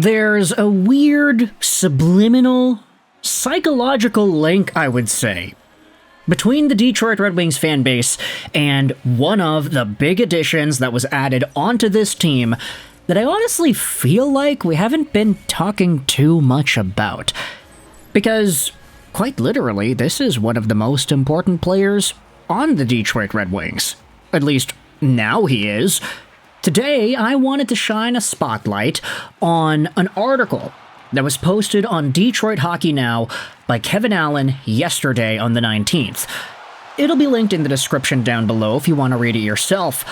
There's a weird, subliminal, psychological link, I would say, between the Detroit Red Wings fan base and one of the big additions that was added onto this team that I honestly feel like we haven't been talking too much about. Because, quite literally, this is one of the most important players on the Detroit Red Wings. At least, now he is. Today, I wanted to shine a spotlight on an article that was posted on Detroit Hockey Now by Kevin Allen yesterday on the 19th. It'll be linked in the description down below if you want to read it yourself,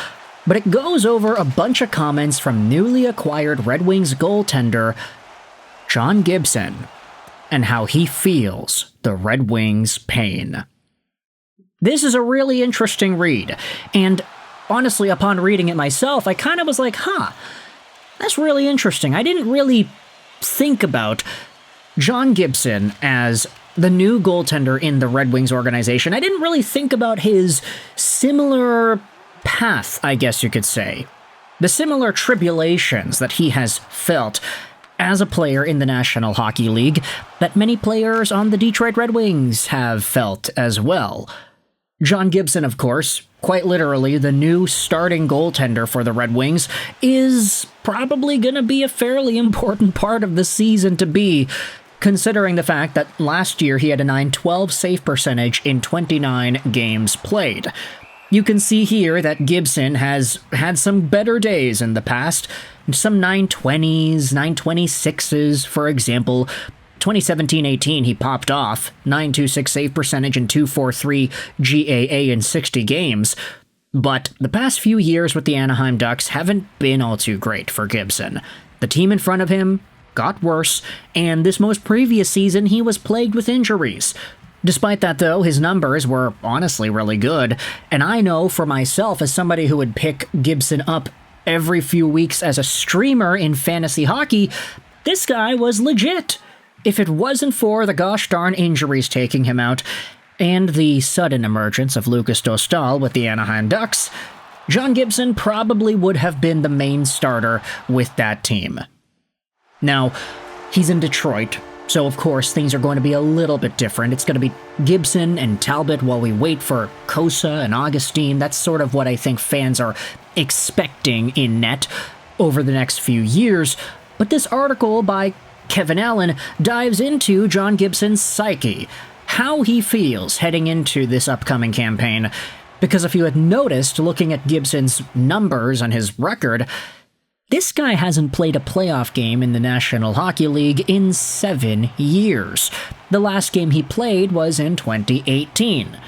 but it goes over a bunch of comments from newly acquired Red Wings goaltender John Gibson and how he feels the Red Wings' pain. This is a really interesting read, and honestly, upon reading it myself, I kind of was like, that's really interesting. I didn't really think about John Gibson as the new goaltender in the Red Wings organization. I didn't really think about his similar path, I guess you could say. The similar tribulations that he has felt as a player in the National Hockey League that many players on the Detroit Red Wings have felt as well. John Gibson, of course, quite literally the new starting goaltender for the Red Wings, is probably going to be a fairly important part of the season to be, considering the fact that last year he had a .912 save percentage in 29 games played. You can see here that Gibson has had some better days in the past, some 920s, 926s, for example. 2017-18, he popped off, .926 save percentage and .243 GAA in 60 games, but the past few years with the Anaheim Ducks haven't been all too great for Gibson. The team in front of him got worse, and this most previous season he was plagued with injuries. Despite that, though, his numbers were honestly really good, and I know for myself, as somebody who would pick Gibson up every few weeks as a streamer in fantasy hockey, this guy was legit. If it wasn't for the gosh darn injuries taking him out, and the sudden emergence of Lucas Dostal with the Anaheim Ducks, John Gibson probably would have been the main starter with that team. Now, he's in Detroit, so of course things are going to be a little bit different. It's going to be Gibson and Talbot while we wait for Kosa and Augustine. That's sort of what I think fans are expecting in net over the next few years. But this article by Kevin Allen dives into John Gibson's psyche, how he feels heading into this upcoming campaign, because if you had noticed, looking at Gibson's numbers and his record, this guy hasn't played a playoff game in the National Hockey League in 7 years. The last game he played was in 2018.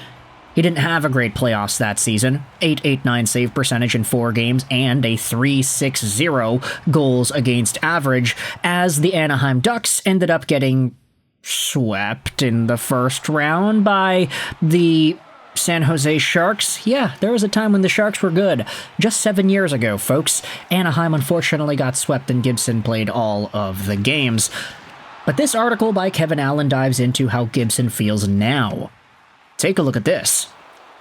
He didn't have a great playoffs that season, .889 save percentage in 4 games and a .360 goals against average, as the Anaheim Ducks ended up getting swept in the first round by the San Jose Sharks. Yeah, there was a time when the Sharks were good. Just 7 years ago, folks. Anaheim unfortunately got swept and Gibson played all of the games. But this article by Kevin Allen dives into how Gibson feels now. Take a look at this.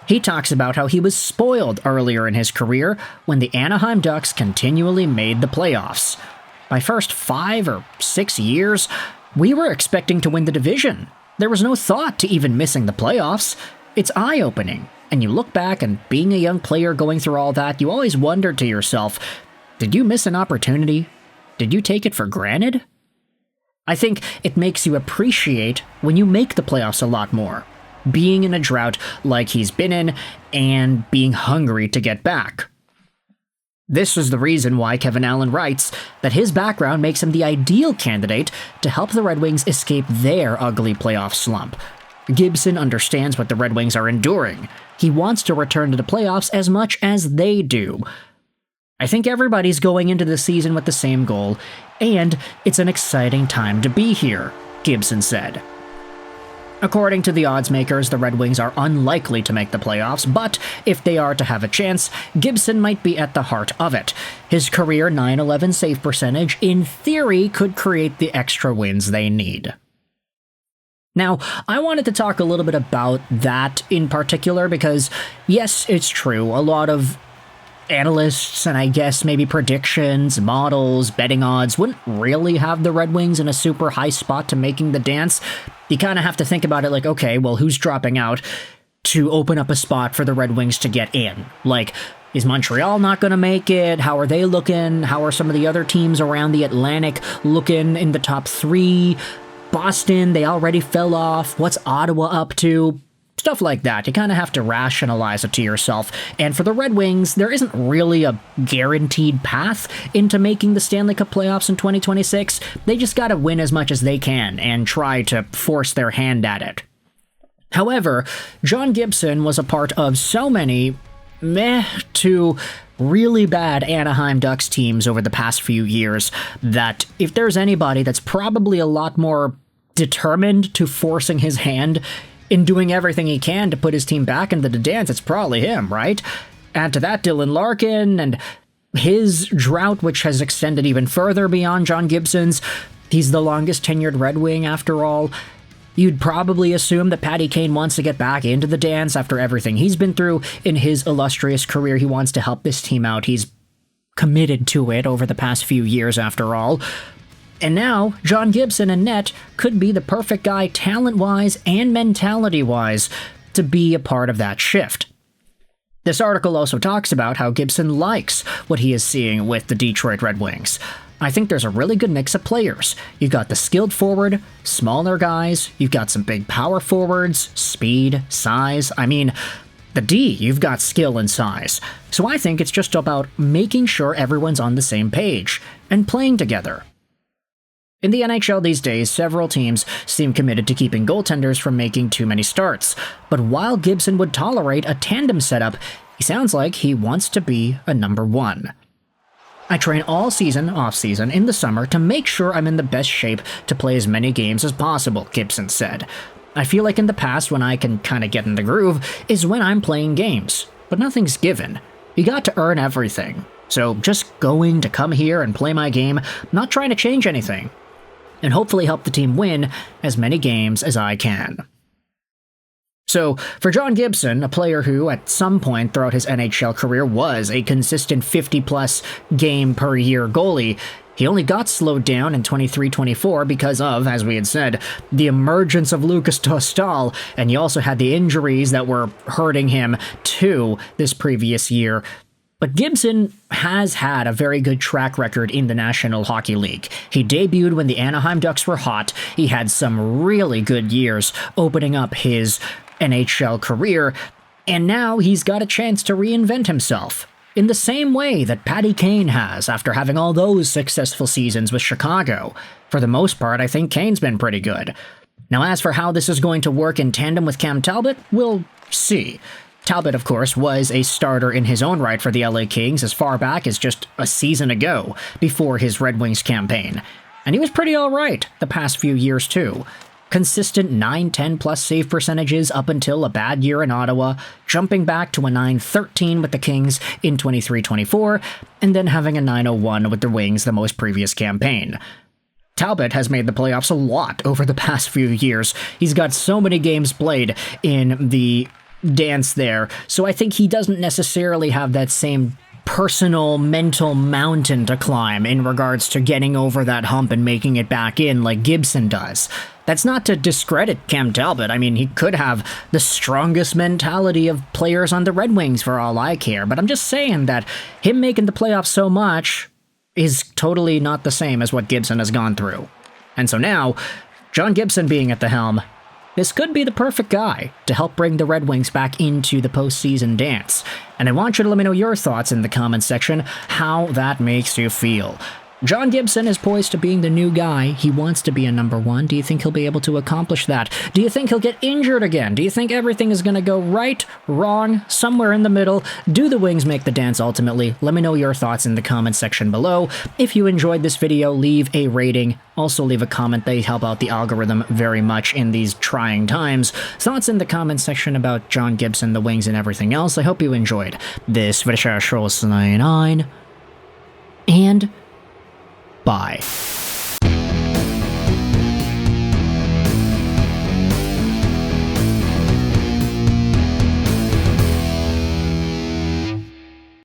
He talks about how he was spoiled earlier in his career when the Anaheim Ducks continually made the playoffs. My first 5 or 6 years, we were expecting to win the division. There was no thought to even missing the playoffs. It's eye-opening, and you look back and being a young player going through all that, you always wonder to yourself, did you miss an opportunity? Did you take it for granted? I think it makes you appreciate when you make the playoffs a lot more. Being in a drought like he's been in, and being hungry to get back. This is the reason why Kevin Allen writes that his background makes him the ideal candidate to help the Red Wings escape their ugly playoff slump. Gibson understands what the Red Wings are enduring. He wants to return to the playoffs as much as they do. I think everybody's going into the season with the same goal, and it's an exciting time to be here, Gibson said. According to the odds makers, the Red Wings are unlikely to make the playoffs, but if they are to have a chance, Gibson might be at the heart of it. His career .911 save percentage, in theory, could create the extra wins they need. Now, I wanted to talk a little bit about that in particular because, yes, it's true, a lot of analysts and I guess maybe predictions, models, betting odds wouldn't really have the Red Wings in a super high spot to making the dance. You kind of have to think about it like, okay, well, who's dropping out to open up a spot for the Red Wings to get in? Like, is Montreal not going to make it? How are they looking? How are some of the other teams around the Atlantic looking in the top 3? Boston, they already fell off. What's Ottawa up to? Stuff like that. You kind of have to rationalize it to yourself. And for the Red Wings, there isn't really a guaranteed path into making the Stanley Cup playoffs in 2026. They just got to win as much as they can and try to force their hand at it. However, John Gibson was a part of so many meh to really bad Anaheim Ducks teams over the past few years that if there's anybody that's probably a lot more determined to forcing his hand in doing everything he can to put his team back into the dance, it's probably him, right? Add to that Dylan Larkin and his drought, which has extended even further beyond John Gibson's. He's the longest tenured Red Wing after all. You'd probably assume that Patty Kane wants to get back into the dance after everything he's been through in his illustrious career. He wants to help this team out. He's committed to it over the past few years after all. And now, John Gibson and net could be the perfect guy talent-wise and mentality-wise to be a part of that shift. This article also talks about how Gibson likes what he is seeing with the Detroit Red Wings. I think there's a really good mix of players. You've got the skilled forward, smaller guys, you've got some big power forwards, speed, size. I mean, the D, you've got skill and size. So I think it's just about making sure everyone's on the same page and playing together. In the NHL these days, several teams seem committed to keeping goaltenders from making too many starts. But while Gibson would tolerate a tandem setup, he sounds like he wants to be a number 1. I train all season, off-season, in the summer to make sure I'm in the best shape to play as many games as possible, Gibson said. I feel like in the past when I can kind of get in the groove is when I'm playing games, but nothing's given. You got to earn everything. So just going to come here and play my game, not trying to change anything, and hopefully help the team win as many games as I can. So, for John Gibson, a player who, at some point throughout his NHL career, was a consistent 50-plus game per year goalie, he only got slowed down in 23-24 because of, as we had said, the emergence of Lucas Dostal, and he also had the injuries that were hurting him too this previous year. But Gibson has had a very good track record in the National Hockey League. He debuted when the Anaheim Ducks were hot. He had some really good years opening up his NHL career, and now he's got a chance to reinvent himself in the same way that Patty Kane has after having all those successful seasons with Chicago. For the most part, I think Kane's been pretty good. Now, as for how this is going to work in tandem with Cam Talbot, we'll see. Talbot, of course, was a starter in his own right for the LA Kings as far back as just a season ago, before his Red Wings campaign. And he was pretty alright the past few years, too. Consistent 9-10-plus save percentages up until a bad year in Ottawa, jumping back to a 9-13 with the Kings in 23-24, and then having a 9-01 with the Wings the most previous campaign. Talbot has made the playoffs a lot over the past few years. He's got so many games played in the dance there, so I think he doesn't necessarily have that same personal mental mountain to climb in regards to getting over that hump and making it back in like Gibson does. That's not to discredit Cam Talbot. I mean, he could have the strongest mentality of players on the Red Wings for all I care, but I'm just saying that him making the playoffs so much is totally not the same as what Gibson has gone through. And so now, John Gibson being at the helm, this could be the perfect guy to help bring the Red Wings back into the postseason dance. And I want you to let me know your thoughts in the comments section, how that makes you feel. John Gibson is poised to being the new guy. He wants to be a number 1. Do you think he'll be able to accomplish that? Do you think he'll get injured again? Do you think everything is going to go right, wrong, somewhere in the middle? Do the Wings make the dance ultimately? Let me know your thoughts in the comments section below. If you enjoyed this video, leave a rating. Also leave a comment. They help out the algorithm very much in these trying times. Thoughts in the comments section about John Gibson, the Wings, and everything else. I hope you enjoyed this video. And bye.